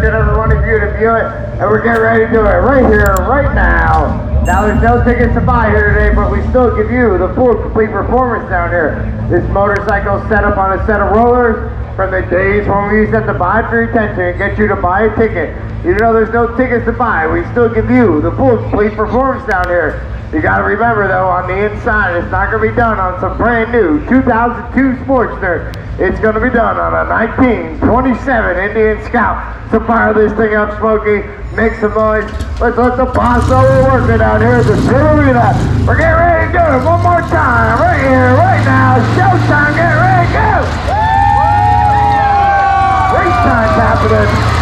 and everyone of you to view it, and we're getting ready to do it right here, right now. Now there's no tickets to buy here today, but we still give you the full complete performance down here. This motorcycle is set up on a set of rollers from the days when we used to have to buy it for your attention and get you to buy a ticket. Even though there's no tickets to buy, we still give you the full complete performance down here. You gotta remember though, on the inside, it's not gonna be done on some brand new 2002 Sportster. It's gonna be done on a 1927 Indian Scout. So fire this thing up, Smokey. Make some noise. Let's let the boss know we're working out here at the arena. We're getting ready to do it one more time, right here, right now. Showtime, get ready to go. Race time's happening.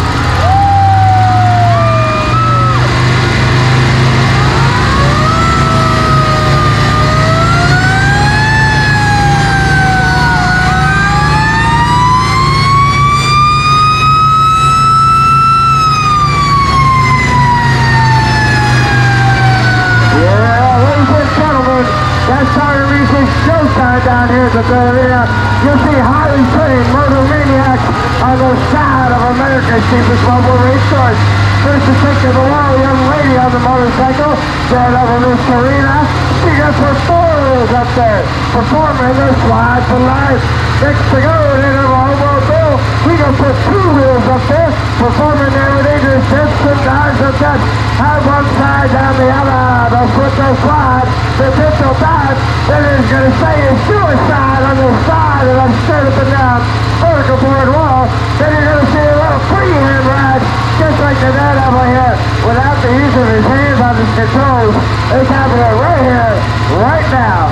Showtime down here at the arena. You'll see highly trained motor maniacs on the side of America's cheapest mobile racehorse. First to take to the wall, a young lady on the motorcycle, dead over Miss Serena. She got her 4 wheels up there, performing their slide for life. Next to go, in a hobo bill, we gonna put 2 wheels up there, performing their dangerous dips and dives of death. Have one side down the other, they'll put their slide, the pistol dive, then it's gonna say it's suicide on the side, and I'm straight up and down, vertical board wall. Then you're gonna see a little freehand ride, just like the dad over here, without the use of his hands on his controls. It's happening right here, right now.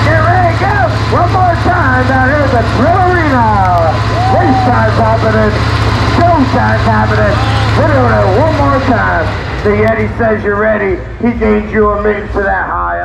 Get ready to go! One more time down here at the arena. Race time's happening. Showtime's happening. We're doing it one more time. The Yeti says you're ready. He gains you a minute for that high.